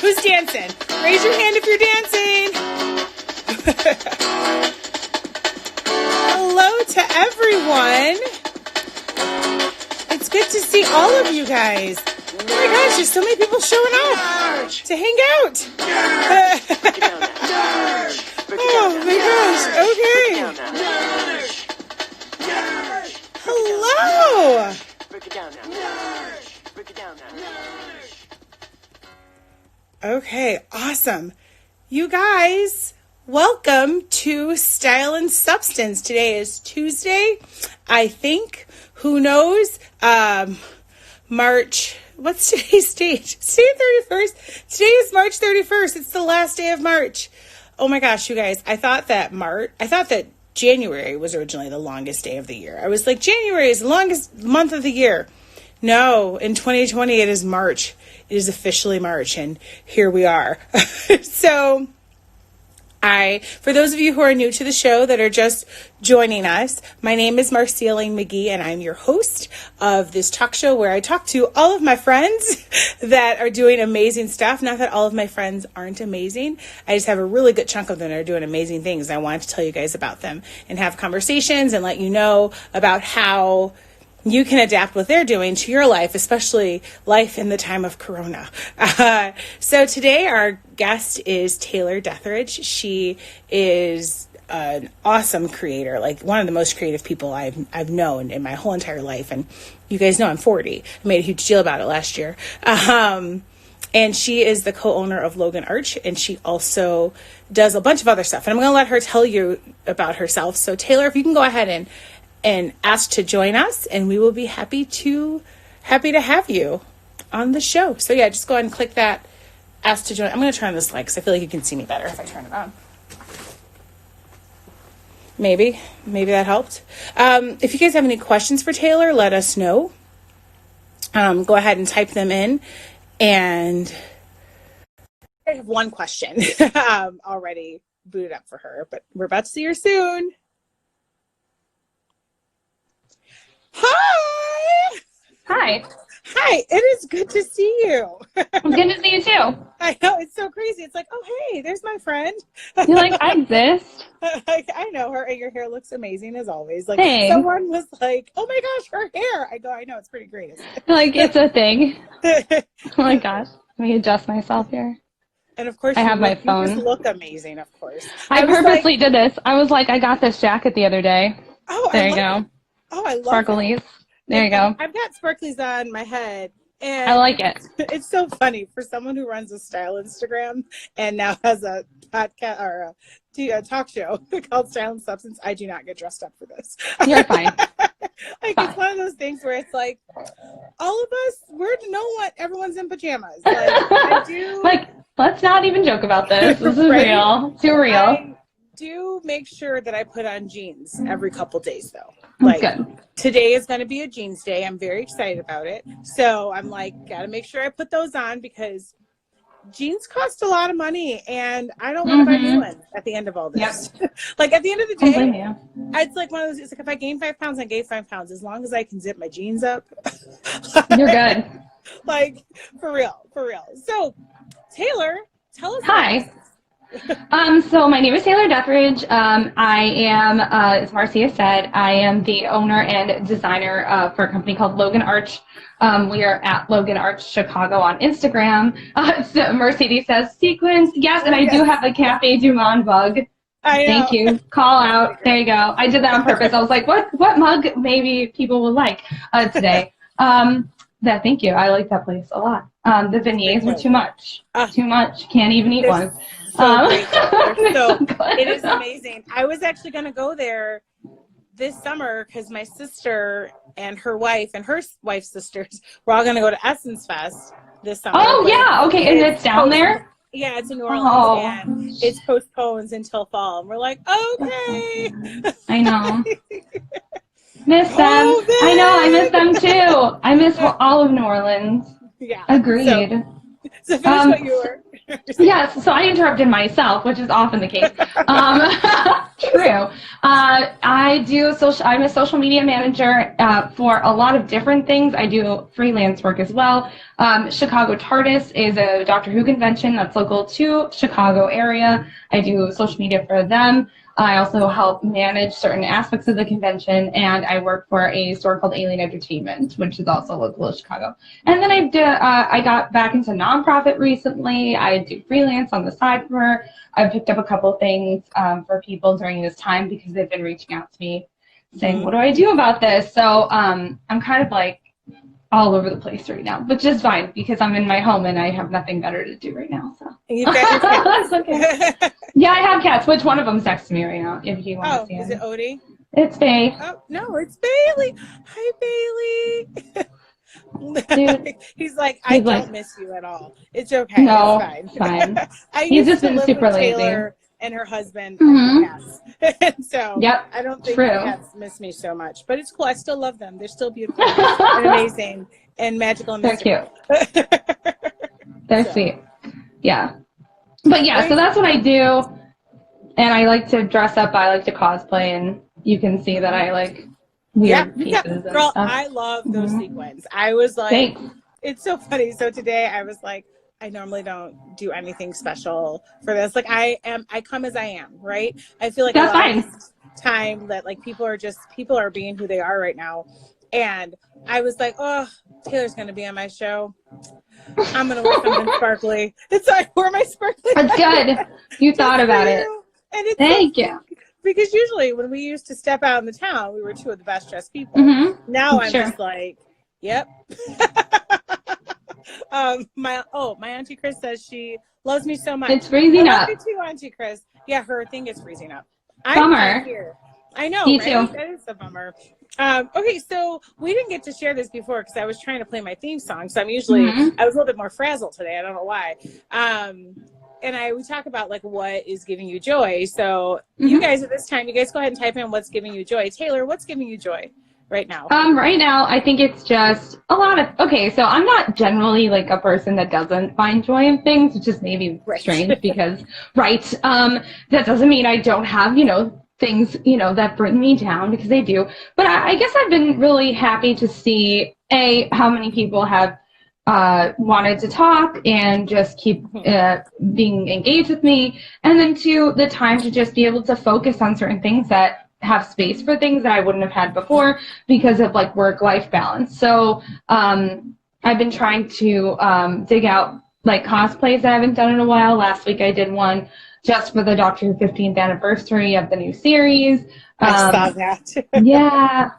Who's dancing? Raise your hand if you're dancing. Hello to everyone. It's good to see all of you guys. Oh my gosh, there's so many people showing up to hang out. Oh my gosh, okay. Hello. Okay, awesome. You guys, welcome to Style and Substance. Today is Tuesday, I think. Who knows? March, what's today's date? It's today 31st. Today is March 31st. It's the last day of March. Oh my gosh, you guys, I thought that January was originally the longest day of the year. I was like, January is the longest month of the year. No, in 2020, it is March. It is officially March, and here we are. So, for those of you who are new to the show that are just joining us, my name is Marcia Lane-McGee, and I'm your host of this talk show where I talk to all of my friends that are doing amazing stuff. Not that all of my friends aren't amazing. I just have a really good chunk of them that are doing amazing things. I wanted to tell you guys about them and have conversations and let you know about how you can adapt what they're doing to your life, especially life in the time of Corona. So today our guest is Taylor Deatherage. She is an awesome creator, like one of the most creative people I've known in my whole entire life. And you guys know I'm 40. I made a huge deal about it last year. And she is the co-owner of Logan Arch, and she also does a bunch of other stuff. And I'm going to let her tell you about herself. So Taylor, if you can go ahead and ask to join us, and we will be happy to have you on the show. So yeah, just go ahead and click that ask to join. I'm going to turn on this light because I feel like you can see me better if I turn it on. Maybe that helped. If you guys have any questions for Taylor, let us know. Go ahead and type them in. And I have one question already booted up for her, but we're about to see her soon. Hi! Hi, it is good to see you. It's good to see you too. I know, it's so crazy. It's like, oh, hey, there's my friend. You're like, I exist. I know her, and your hair looks amazing as always. Like, Thanks. Someone was like, oh my gosh, her hair. I go, I know, it's pretty great, isn't it? Like, it's a thing. Oh my gosh. Let me adjust myself here. And of course, I have my phone. You just look amazing, of course. I purposely did this. I was like, I got this jacket the other day. Oh, there you go. Oh, I love Sparklies. There you go. I've got sparklies on my head. And I like it. It's so funny for someone who runs a style Instagram and now has a podcast or a talk show called Style and Substance. I do not get dressed up for this. You're fine. It's one of those things where it's like all of us, everyone's in pajamas. Like I do. Like, let's not even joke about this. This is right? real. Too real. I do make sure that I put on jeans every couple days though. That's Like good. Today is going to be a jeans day. I'm very excited about it. So I'm like, got to make sure I put those on because jeans cost a lot of money and I don't want to buy new ones at the end of all this. Yep. Like at the end of the day, it's like one of those, it's like if I gain 5 pounds, I gain 5 pounds. As long as I can zip my jeans up. You're good. Like for real. So Taylor, tell us. Hi. So my name is Taylor Deatherage. I am, as Marcia said, I am the owner and designer for a company called Logan Arch. We are at Logan Arch Chicago on Instagram. So Mercedes says sequins. Yes, and I do have a Cafe Du Monde mug. Thank you. Call out. There you go. I did that on purpose. I was like, what mug maybe people will like today? Thank you. I like that place a lot. The beignets were too much. Too much. Can't even eat one. So great. So it is amazing. I was actually going to go there this summer because my sister and her wife and her wife's sisters were all going to go to Essence Fest this summer. Oh, yeah. Okay. And it's down there? Yeah, it's in New Orleans, and it's postponed until fall. And we're like, okay. I know. Miss them. I know. I miss them, too. I miss all of New Orleans. Yeah. Agreed. So finish what you were. Yes, so I interrupted myself, which is often the case. True. I'm a social media manager for a lot of different things. I do freelance work as well. Chicago TARDIS is a Doctor Who convention that's local to Chicago area. I do social media for them. I also help manage certain aspects of the convention, and I work for a store called Alien Entertainment, which is also local to Chicago. And then I got back into nonprofit recently. I do freelance on the side for her. I've picked up a couple things for people during this time because they've been reaching out to me saying, what do I do about this? So I'm kind of like all over the place right now, which is fine because I'm in my home and I have nothing better to do right now. So You've got your cats. okay. Yeah, I have cats. Which one of them's next to me right now? If you want to see is it. it Odie? It's Faye. Oh no, it's Bailey. Hi, Bailey. He's like, I don't miss you at all. It's okay. No, it's fine. He's just been super lazy. Taylor and her husband and cats. And so yep, I don't think the cats miss me so much, but it's cool. I still love them. They're still beautiful and amazing and magical. And they're cute. They're sweet. Yeah. But yeah, so that's what I do. And I like to dress up. I like to cosplay, and you can see that I like weird pieces and girl, stuff. I love those sequins. I was like, thanks. It's so funny. So today I was like, I normally don't do anything special for this. Like I come as I am, right? I feel like that's a lot fine. of this time that like people are being who they are right now. And I was like, oh, Taylor's going to be on my show. I'm going to wear something sparkly. And so I wore my sparkly. That's good. You thought about it. And it's Thank you. Because usually when we used to step out in the town, we were two of the best dressed people. Now I'm just like, yep. My Auntie Chris says she loves me so much. It's freezing up. I love you too, Auntie Chris. Yeah, her thing is freezing up. Bummer. Here. I know, Me right? too. That is a bummer. Okay, so we didn't get to share this before because I was trying to play my theme song. So I'm usually, I was a little bit more frazzled today. I don't know why. And we talk about like what is giving you joy. So you guys at this time, you guys go ahead and type in what's giving you joy. Taylor, what's giving you joy right now? Right now, I think it's just a lot of, so I'm not generally like a person that doesn't find joy in things, which is maybe strange because, that doesn't mean I don't have, things, that bring me down because they do. But I guess I've been really happy to see, how many people have wanted to talk and just keep being engaged with me. And then two, the time to just be able to focus on certain things that have space for things that I wouldn't have had before because of like work-life balance. So I've been trying to dig out like cosplays that I haven't done in a while. Last week I did one just for the Doctor Who 15th anniversary of the new series. I saw that. Yeah.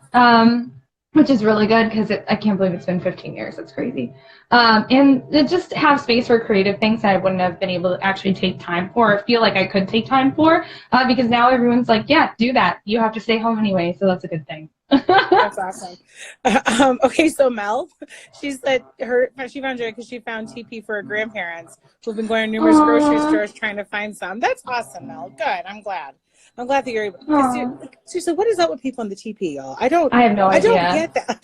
Which is really good because I can't believe it's been 15 years. That's crazy. And just have space for creative things that I wouldn't have been able to actually take time for or feel like I could take time for because now everyone's like, yeah, do that. You have to stay home anyway, so that's a good thing. That's awesome. Okay, so Mel, she said she found joy because she found TP for her grandparents who've been going to numerous grocery stores trying to find some. That's awesome, Mel. Good. I'm glad that you're able. Seriously, what is up with people in the TP, y'all? I have no idea. I don't get that. I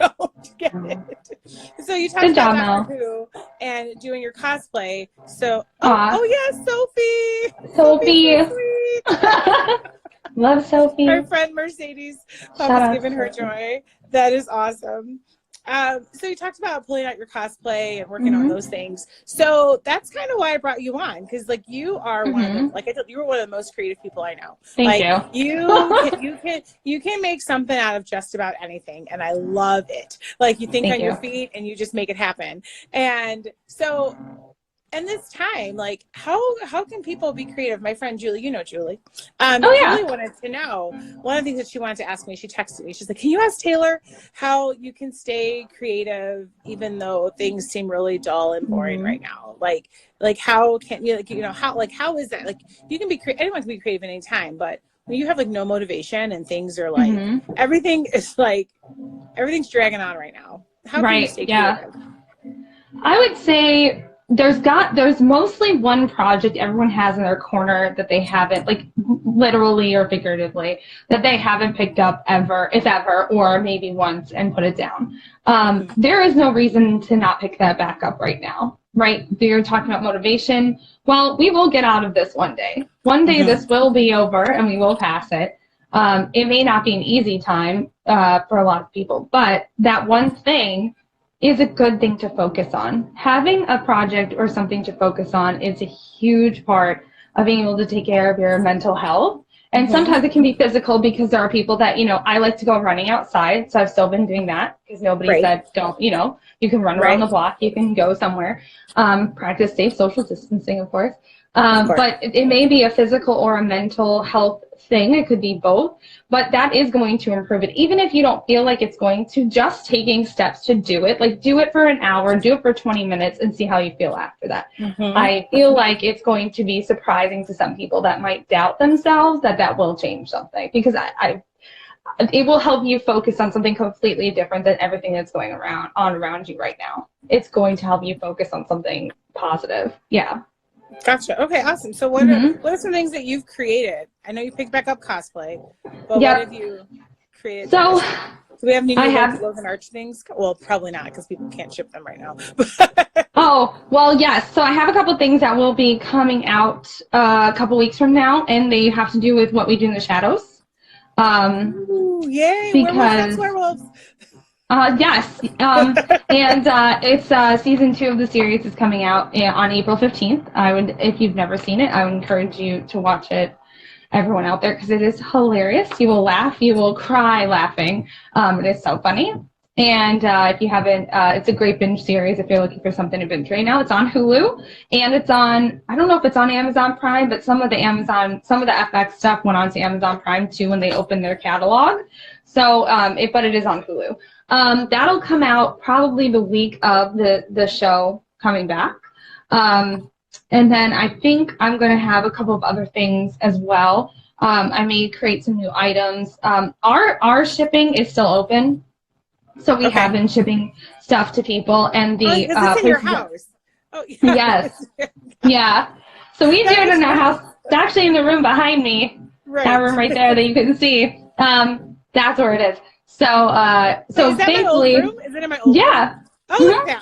don't get it. So you talked about Doctor Who and doing your cosplay. So, yeah, Sophie. Love Sophie. Our friend Mercedes Papa's giving her joy. That is awesome. So you talked about pulling out your cosplay and working on those things. So that's kind of why I brought you on, because like you are one of the, like I told you, were one of the most creative people I know. Thank you. You can make something out of just about anything, and I love it. Like you think on your feet and you just make it happen. And so. And this time, like, how can people be creative? My friend Julie, Julie. Julie wanted to know, one of the things that she wanted to ask me, she texted me. She's like, can you ask Taylor how you can stay creative even though things seem really dull and boring right now? Like how can you, how is that? Like, you can be anyone can be creative at any time, but when you have like no motivation and things are like, everything's dragging on right now. How can you stay creative? I would say there's mostly one project everyone has in their corner that they haven't, like literally or figuratively, that they haven't picked up ever, if ever, or maybe once and put it down. There is no reason to not pick that back up right now. right? You're talking about motivation. Well, we will get out of this one day. One day this will be over and we will pass it. It may not be an easy time for a lot of people, but that one thing is a good thing to focus on. Having a project or something to focus on is a huge part of being able to take care of your mental health. And sometimes it can be physical because there are people that, I like to go running outside. So I've still been doing that because nobody said don't, you can run around the block, you can go somewhere, practice safe social distancing, of course. But it may be a physical or a mental health thing. It could be both, but that is going to improve it. Even if you don't feel like it's going to, just taking steps to do it, like do it for an hour, do it for 20 minutes and see how you feel after that. I feel like it's going to be surprising to some people that might doubt themselves that will change something, because it will help you focus on something completely different than everything that's going around you right now. It's going to help you focus on something positive. Yeah. Gotcha. Okay, awesome. So what are some things that you've created? I know you picked back up cosplay, but what have you created? So do we have any new Logan Arch things? Well, probably not because people can't ship them right now. Oh, well, yes. So I have a couple things that will be coming out a couple weeks from now, and they have to do with what we do in the shadows. Ooh, yay! Because werewolves. Yes, and it's season 2 of the series is coming out on April 15th. If you've never seen it, I would encourage you to watch it, everyone out there, because it is hilarious. You will laugh, you will cry laughing. It is so funny. And if you haven't, it's a great binge series if you're looking for something to binge right now. It's on Hulu, and it's on, I don't know if it's on Amazon Prime, but some of the FX stuff went on to Amazon Prime too when they opened their catalog. So, but it is on Hulu. That'll come out probably the week of the show coming back. And then I think I'm going to have a couple of other things as well. I may create some new items. Our shipping is still open. So we have been shipping stuff to people. And is this in your house? Oh, yeah. Yes. Yeah. So we do it in our house. It's actually in the room behind me. Right. That room right there that you can see. That's where it is. So is that thankfully, my old room? Is it in my old room? Oh, yeah.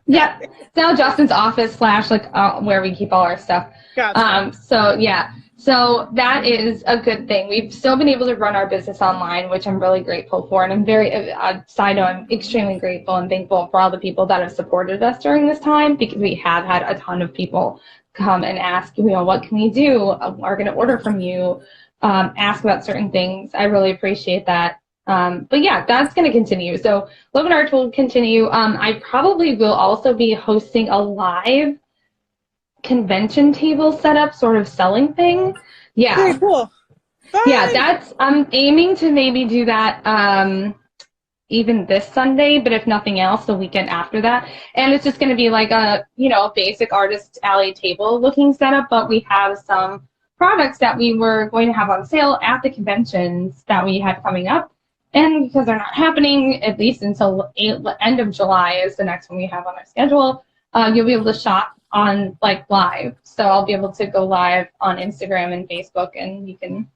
Yeah. It's now Justin's office / where we keep all our stuff. Gotcha. So that is a good thing. We've still been able to run our business online, which I'm really grateful for. And I'm side note, I'm extremely grateful and thankful for all the people that have supported us during this time, because we have had a ton of people come and ask, what can we do? We're going to order from you, ask about certain things. I really appreciate that. But yeah, that's going to continue. So Logan Arch will continue. I probably will also be hosting a live convention table setup sort of selling thing. Yeah. Very cool. Fun. Yeah, I'm aiming to maybe do that even this Sunday, but if nothing else, the weekend after that. And it's just going to be like a, basic artist alley table looking setup, but we have some products that we were going to have on sale at the conventions that we had coming up. And because they're not happening, at least until end of July is the next one we have on our schedule, you'll be able to shop on live. So I'll be able to go live on Instagram and Facebook, and you can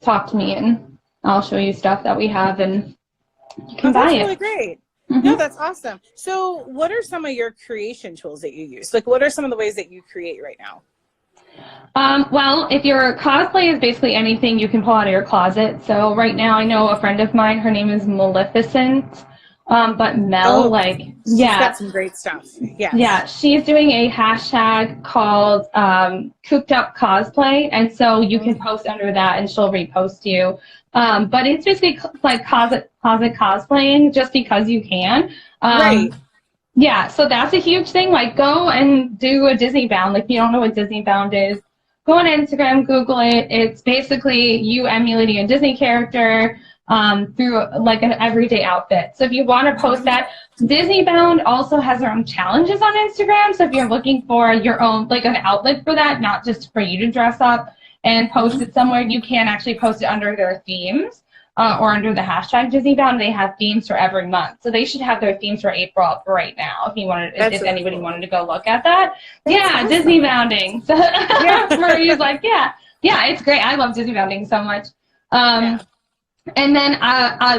talk to me and I'll show you stuff that we have and you can buy it. That's really great. No, that's awesome. So what are some of your creation tools that you use? What are some of the ways that you create right now? Well, if your cosplay is basically anything you can pull out of your closet. So right now I know a friend of mine, her name is Maleficent. But Mel, she's got some great stuff. Yes. Yeah, she's doing a hashtag called Cooped Up Cosplay, and so you can post under that, and she'll repost you. But it's basically like closet cosplaying, just because you can. Right. Yeah, so that's a huge thing. Go and do a Disney Bound. If you don't know what Disney Bound is, go on Instagram, Google it. It's basically you emulating a Disney character. Through an everyday outfit. So if you want to post that, Disney Bound also has their own challenges on Instagram. So if you're looking for your own, an outlet for that, not just for you to dress up and post it somewhere, you can actually post it under their themes or under the hashtag Disney Bound. They have themes for every month. So they should have their themes for April up right now if anybody wanted to go look at that. That's awesome. Disney Bounding. So Marie's yeah, it's great. I love Disney Bounding so much. And then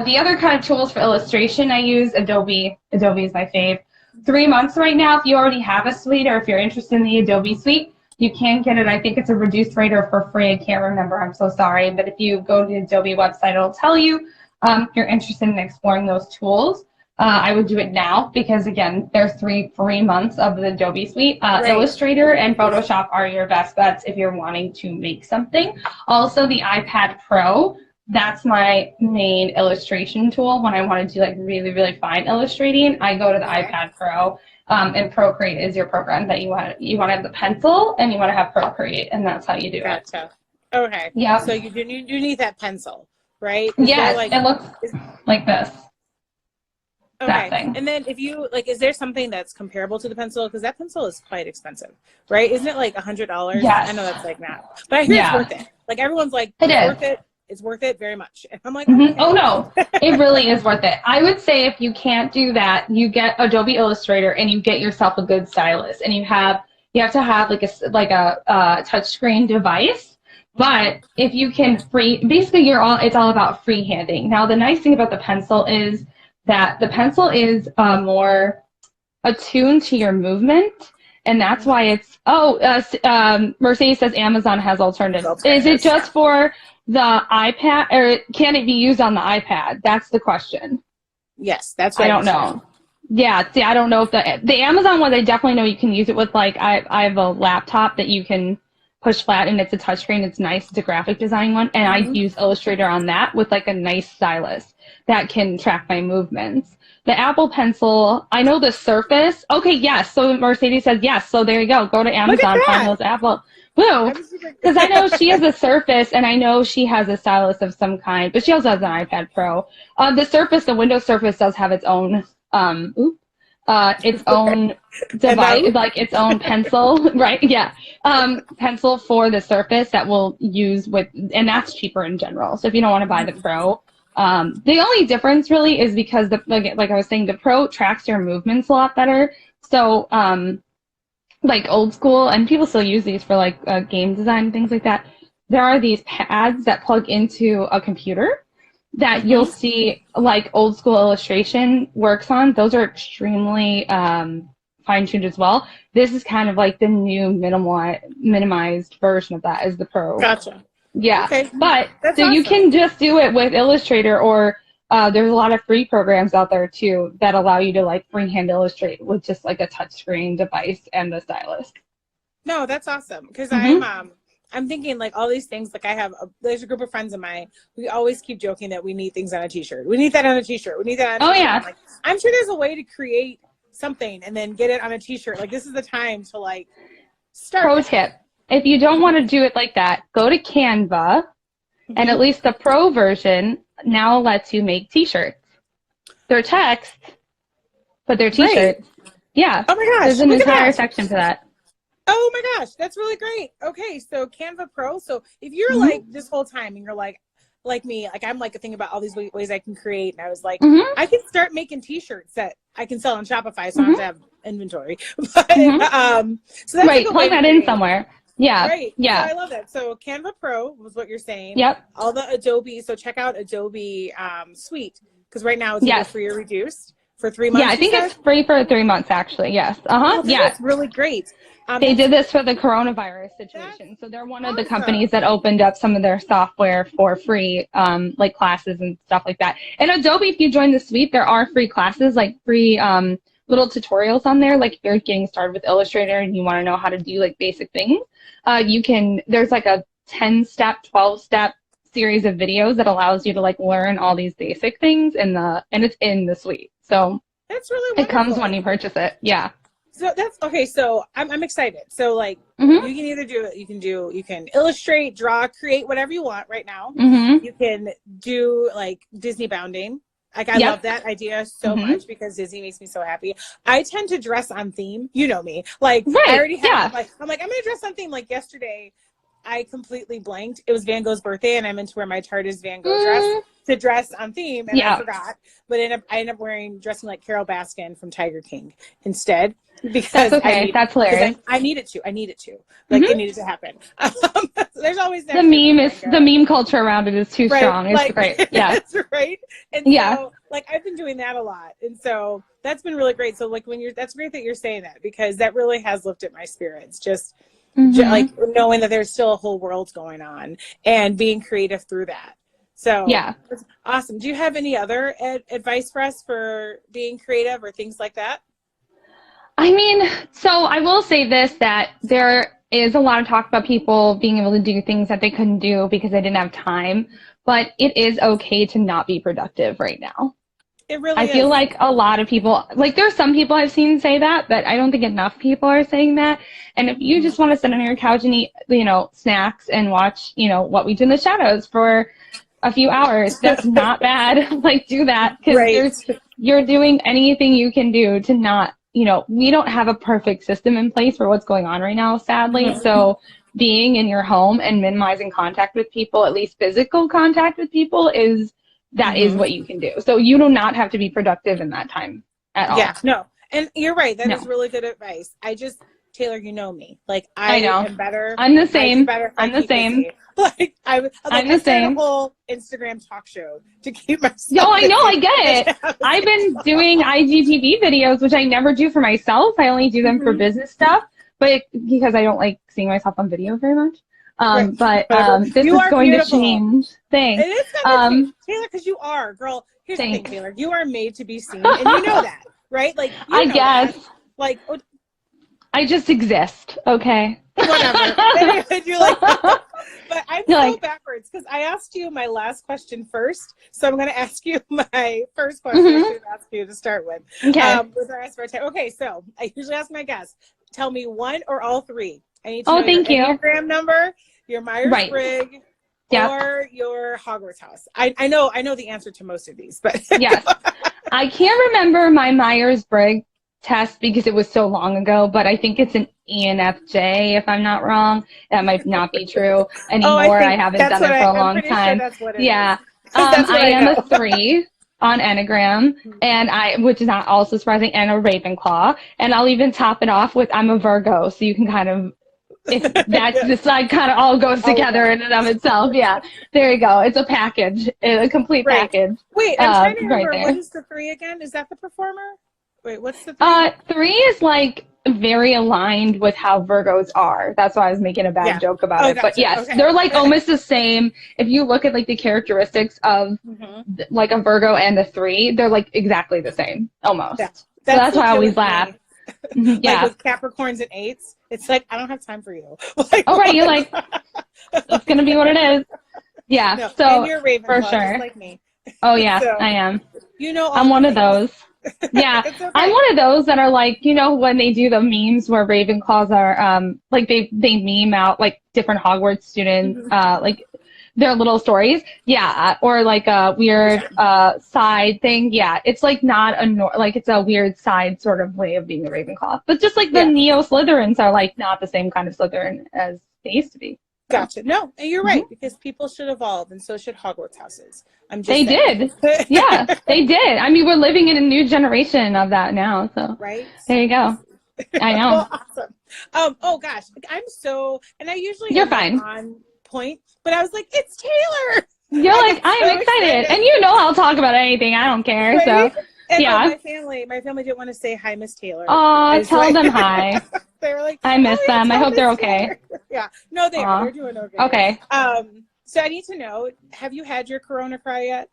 the other kind of tools for illustration I use, Adobe. Adobe is my fave. 3 months right now. If you already have a suite or if you're interested in the Adobe suite, you can get it. I think it's a reduced rate or for free. I can't remember. I'm so sorry. But if you go to the Adobe website, it'll tell you if you're interested in exploring those tools. I would do it now because, again, there's 3 free months of the Adobe suite. Right. Illustrator and Photoshop are your best bets if you're wanting to make something. Also, the iPad Pro, that's my main illustration tool. When I want to do like really, really fine illustrating, I go to the iPad Pro. And Procreate is your program that you want to have the pencil and you want to have Procreate, and that's how you do it. Gotcha. Okay. Yeah. So you do need that pencil, right? Yes, it looks like this. Okay. Thing. And then if you like, is there something that's comparable to the pencil? Because that pencil is quite expensive, right? Isn't it like $100? Yes. I know that's like not, but I hear it's worth it. Like everyone's like, it's worth it. It's worth it very much. And I'm like, okay. Oh no, it really is worth it. I would say if you can't do that, you get Adobe Illustrator and you get yourself a good stylus, and you have to have like a touchscreen device. But if you can basically it's all about freehanding. Now the nice thing about the pencil is that the pencil is more attuned to your movement, and that's why it's. Mercedes says Amazon has alternatives. Is it just for the iPad, or can it be used on the iPad? That's the question. Yes, that's what I don't know. Yeah, see, I don't know if the Amazon one, I definitely know you can use it with, like, I have a laptop that you can push flat and it's a touchscreen. It's nice. It's a graphic design one, and I use Illustrator on that with like a nice stylus that can track my movements. The Apple Pencil, I know the Surface. Okay, yes. So Mercedes says yes. So there you go. Go to Amazon, find those Apple. Woo! Because I know she has a Surface, and I know she has a stylus of some kind, but she also has an iPad Pro. The Surface, the Windows Surface, does have its own device, like its own pencil, right? Yeah, pencil for the Surface that we'll use with, and that's cheaper in general. So if you don't want to buy the Pro, the only difference really is because like I was saying, the Pro tracks your movements a lot better. So like old school, and people still use these for like game design and things like that. There are these pads that plug into a computer that you'll see like old school illustration works on. Those are extremely fine-tuned as well. This is kind of like the new minimized version of that is the Pro. Gotcha. Yeah. Okay. But That's so awesome. you can just do it with Illustrator, or there's a lot of free programs out there too that allow you to like freehand illustrate with just like a touchscreen device and the stylus. No, that's awesome, because I'm thinking like all these things. Like there's a group of friends of mine. We always keep joking that we need things on a T-shirt. We need that on a T-shirt. We need that on a T-shirt. Yeah. I'm sure there's a way to create something and then get it on a T-shirt. Like this is the time to like start. Pro tip: if you don't want to do it like that, go to Canva, and at least the Pro version now lets you make T-shirts. They're text, but they're T-shirts. Right. Yeah. Oh my gosh. There's an entire section for that. Oh my gosh, that's really great. Okay, so Canva Pro. So if you're like this whole time and you're like me, like I'm like thinking about all these ways I can create, and I was like, I can start making T-shirts that I can sell on Shopify, so I don't have to have inventory. But, so that's right. Plug that in somewhere. Yeah. Right. Yeah. So I love that. So Canva Pro was what you're saying. Yep. All the Adobe. So check out Adobe Suite, because right now it's either free or reduced for 3 months. Yeah, I think it's free for 3 months actually. Yes. Yeah. It's really great. They did this for the coronavirus situation. So they're one of the companies that opened up some of their software for free, like classes and stuff like that. And Adobe, if you join the suite, there are free classes, like free little tutorials on there. Like if you're getting started with Illustrator and you want to know how to do like basic things, there's like a 10-step, 12-step series of videos that allows you to like learn all these basic things and it's in the suite. So that's really wonderful. It comes when you purchase it. Yeah. So that's okay. So I'm excited. So like you can either do it. You can illustrate, draw, create whatever you want right now. You can do like Disney bounding. Like I love that idea so much because Disney makes me so happy. I tend to dress on theme. You know me. Like I already have. Like I'm gonna dress on theme. Like yesterday, I completely blanked. It was Van Gogh's birthday, and I meant to wear my TARDIS Van Gogh dress to dress on theme, and I forgot. But I ended up dressing like Carol Baskin from Tiger King instead. Because that's okay. That's hilarious. I needed to. Like, it needed to happen. There's always that. The meme culture around it is too strong. It's like, great. Yeah. That's right. And so, like, I've been doing that a lot. And so that's been really great. So, like, that's great that you're saying that, because that really has lifted my spirits. Just like knowing that there's still a whole world going on and being creative through that. So that's awesome. Do you have any other advice for us for being creative or things like that? I mean, so I will say this, that there is a lot of talk about people being able to do things that they couldn't do because they didn't have time, but it is okay to not be productive right now. It really is. I feel like a lot of people, like, there's some people I've seen say that, but I don't think enough people are saying that. And if you just want to sit on your couch and eat, snacks and watch, What We Do in the Shadows for a few hours, that's not bad. Like, do that, because you're doing anything you can do to not, we don't have a perfect system in place for what's going on right now, sadly. So being in your home and minimizing contact with people, at least physical contact with people, is what you can do. So you do not have to be productive in that time at all. Yeah, no. And you're right. That is really good advice. Taylor, you know me. Like, I am better. I'm the same. I'm the same. Like, I started a whole Instagram talk show to keep myself. No, I know. I get it. I've been doing IGTV videos, which I never do for myself. I only do them for business stuff, but because I don't like seeing myself on video very much. But this is going to change. Thanks. It is going to change, Taylor, because you are, girl. Here's the thing, Taylor. You are made to be seen, and you know that, right? Like, I guess. That. Like, I just exist, okay? Whatever. Anyway, you're like, but I'm so backwards, because I asked you my last question first, so I'm going to ask you my first question. I should ask you to start with. Okay. Okay, so I usually ask my guests, tell me one or all three. I need to know your Enneagram number, your Myers-Briggs, or your Hogwarts house. I know the answer to most of these, but yes, I can't remember my Myers-Briggs test because it was so long ago, but I think it's an ENFJ, if I'm not wrong. That might not be true anymore. I haven't done it for a long time. Sure that's what it is. I am a 3 on Enneagram, and which is not also surprising, and a Ravenclaw. And I'll even top it off with I'm a Virgo, so you can kind of, if that's the side kind of all goes together in and of itself. Yeah, there you go. It's a package, a complete package. Wait, I'm trying to remember. What is the 3 again? Is that the performer? Wait, what's the 3? 3 is like very aligned with how Virgos are. That's why I was making a bad joke about it. Gotcha. But yes, they're like almost the same. If you look at like the characteristics of like a Virgo and a 3, they're like exactly the same, almost. So that's why I always laugh. Like with Capricorns and 8s, it's like, I don't have time for you. Like, you're like, it's gonna be what it is. Yeah. No, so and you're Ravenclaw, for sure. just like me. Oh yeah, So, I am. I'm one of those. Yeah, okay. I'm one of those that are like, when they do the memes where Ravenclaws are, like they meme out like different Hogwarts students, like their little stories. Yeah, or like a weird side thing. Yeah, it's like not like it's a weird side sort of way of being a Ravenclaw. But just like the Neo Slytherins are like not the same kind of Slytherin as they used to be. Gotcha. No, and you're right, because people should evolve, and so should Hogwarts houses. They did. Yeah, they did. I mean, we're living in a new generation of that now. So there you go. I know. Well, awesome. Oh gosh, I'm so, and I usually you're fine on point, but I was like, it's Taylor. You're like, I am excited, and I'll talk about anything. I don't care. Right? So and my family didn't want to say hi, Miss Taylor. Oh, tell them hi. They were like, I miss them. I hope they're okay. Yeah, no, they are. They're doing okay. Okay. So I need to know: have you had your Corona cry yet?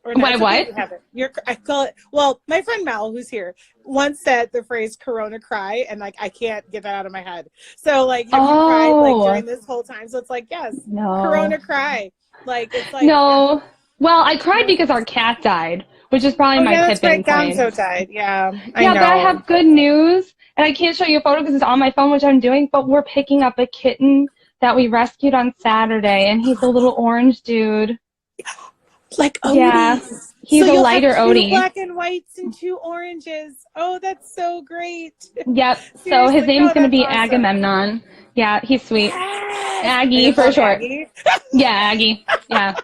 Or my what? You haven't. I call it. Well, my friend Mel, who's here, once said the phrase "Corona cry," and like I can't get that out of my head. So like, have you cried like during this whole time? So it's like, yes, Corona cry. Like it's like no. Well, I cried because our cat died, which is probably my tipping point. Gonzo died. Yeah, I know. But I have good news, and I can't show you a photo because it's on my phone, which I'm doing. But we're picking up a kitten that we rescued on Saturday, and he's a little orange dude. Like Odie. Yeah, he's a lighter Odie. 2 black and whites and 2 oranges. Oh, that's so great. Yep. So his name's going to be Agamemnon. Yeah, he's sweet. Aggie for short. Aggie. Yeah, Aggie. Yeah.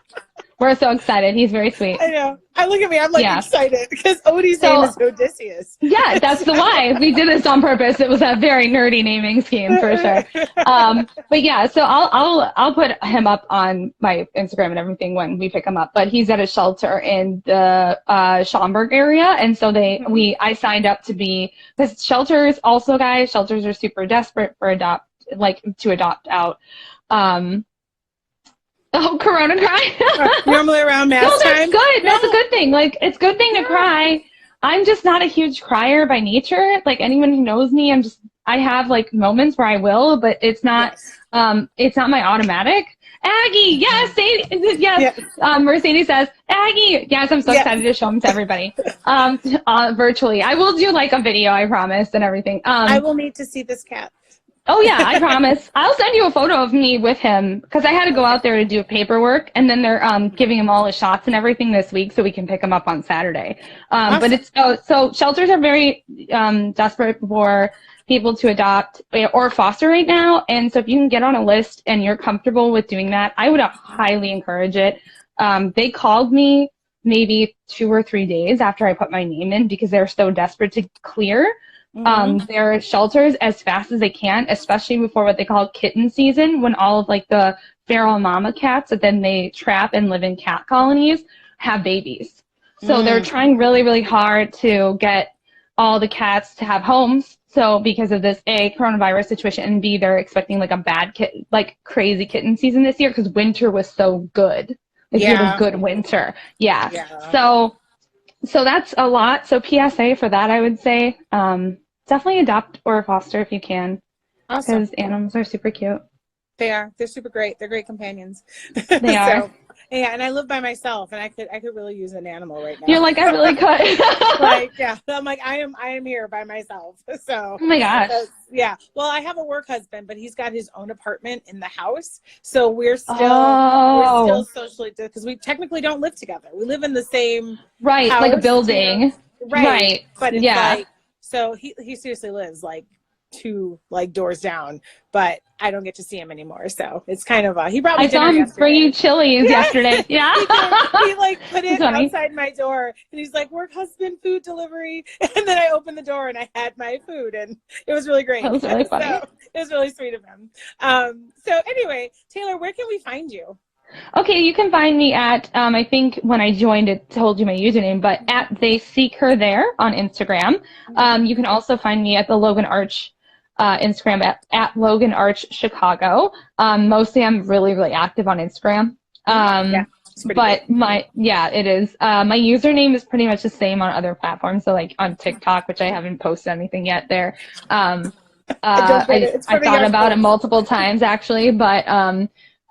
We're so excited. He's very sweet. I know. Look at me. I'm like excited because Odie's name is Odysseus. Yeah, that's the why. We did this on purpose. It was a very nerdy naming scheme for sure. But yeah, so I'll put him up on my Instagram and everything when we pick him up. But he's at a shelter in the Schaumburg area, and so I signed up to be, because shelters also, guys, shelters are super desperate for to adopt out. Oh, Corona cry. Normally around mass time. That's good. That's a good thing. Like, it's a good thing to cry. I'm just not a huge crier by nature. Like, anyone who knows me, I have like moments where I will, but it's not my automatic. Aggie, yes, Sadie, yes. Mercedes says, Aggie, yes, I'm so excited to show him to everybody. Virtually. I will do like a video, I promise, and everything. I will need to see this cat. Oh, yeah, I promise. I'll send you a photo of me with him, because I had to go out there to do paperwork, and then they're giving him all his shots and everything this week so we can pick him up on Saturday. Awesome. But it's so shelters are very desperate for people to adopt or foster right now, and so if you can get on a list and you're comfortable with doing that, I would highly encourage it. They called me maybe 2 or 3 days after I put my name in because they're so desperate to clear their shelters as fast as they can, especially before what they call kitten season, when all of like the feral mama cats that then they trap and live in cat colonies have babies. So they're trying really, really hard to get all the cats to have homes. So because of this, A, coronavirus situation, and B, they're expecting like a bad crazy kitten season this year because winter was so good. Like, we had a good winter. Yeah. So that's a lot. So PSA for that, I would say. Definitely adopt or foster if you can. Awesome. Because animals are super cute. They are. They're super great. They're great companions. They are. Yeah, and I live by myself, and I could really use an animal right now. You're like, I really could. Like, yeah. I'm like, I am here by myself. So. Oh my gosh. Yeah. Well, I have a work husband, but he's got his own apartment in the house, so we're still socially, because we technically don't live together. We live in the same house, like a building. Right. But it's like, so he seriously lives like 2 doors down, but I don't get to see him anymore. So it's kind of he brought me dinner yesterday. I saw him bring you Chili's yesterday. Yeah. he put it outside my door, and he's like, work husband, food delivery. And then I opened the door and I had my food, and it was really great. That was really funny. So it was really sweet of him. So anyway, Taylor, where can we find you? Okay, you can find me at, I think when I joined it told you my username, but at They Seek Her There on Instagram. You can also find me at the Logan Arch Instagram at Logan Arch Chicago. Mostly I'm really, really active on Instagram. But it is. My username is pretty much the same on other platforms. So like on TikTok, which I haven't posted anything yet there. I thought about it multiple times actually, but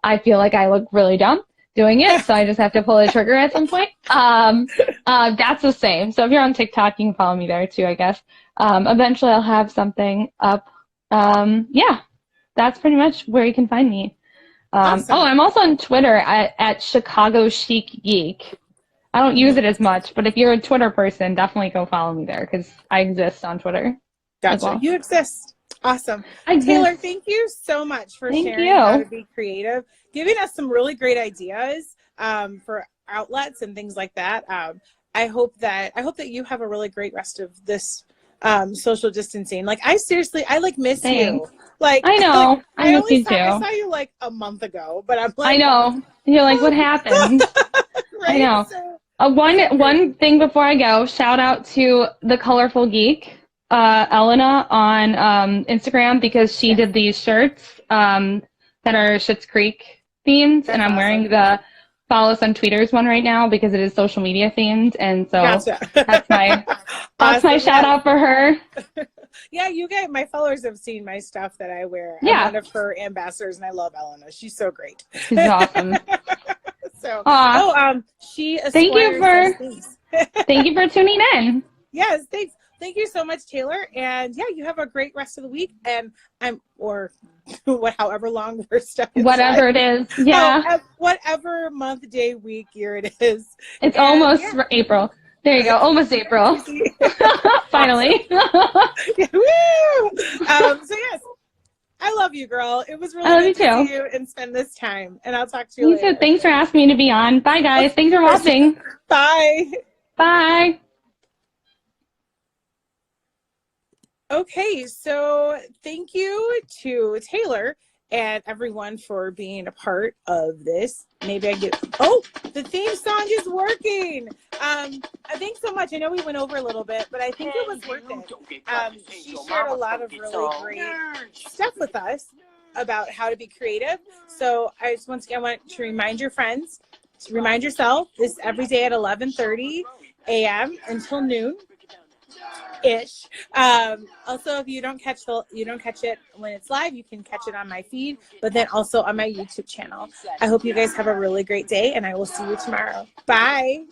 I feel like I look really dumb doing it, so I just have to pull the trigger at some point. That's the same. So if you're on TikTok, you can follow me there too, I guess. Eventually I'll have something up. That's pretty much where you can find me. Awesome. Oh, I'm also on Twitter at Chicago Chic Geek. I don't use it as much, but if you're a Twitter person, definitely go follow me there because I exist on Twitter. Gotcha. Well. You exist. Awesome. Taylor, thank you so much for sharing how to be creative, giving us some really great ideas for outlets and things like that. I hope that you have a really great rest of this social distancing. Like, I miss you. Like, I know. I miss you too. I saw you like a month ago, but I'm like, I know. You're like, what happened? Right? I know. So, one thing before I go, shout out to the Colorful Geek. Elena on Instagram, because she did these shirts that are Schitt's Creek themed, and I'm wearing the follow us on Tweeters one right now because it is social media themed, and so that's my shout out for her. Yeah, my followers have seen my stuff that I wear. I'm one of her ambassadors, and I love Elena. She's so great. She's awesome. So, she thank you for tuning in. Yes, thanks. Thank you so much, Taylor. And you have a great rest of the week. And however long we're stuck inside. Whatever it is. Yeah. Whatever month, day, week, year it is. It's almost April. There you go. Almost April. Finally. Woo! So yes, I love love you, girl. It was I love really you good to too. see you and spend this time. And I'll talk to you You later. too. Thanks for asking me to be on. Bye, guys. Thanks for watching. Bye. Bye. Okay, so thank you to Taylor and everyone for being a part of this. Maybe I get, oh, the theme song is working. Thanks so much. I know we went over a little bit, but I think it was worth it. She shared a lot of really great stuff with us about how to be creative. So I just once again want to remind your friends, to remind yourself, this every day at 11:30 a.m. until noon. Ish. Also, if you don't catch it when it's live, you can catch it on my feed, but then also on my YouTube channel. I hope you guys have a really great day, and I will see you tomorrow. Bye.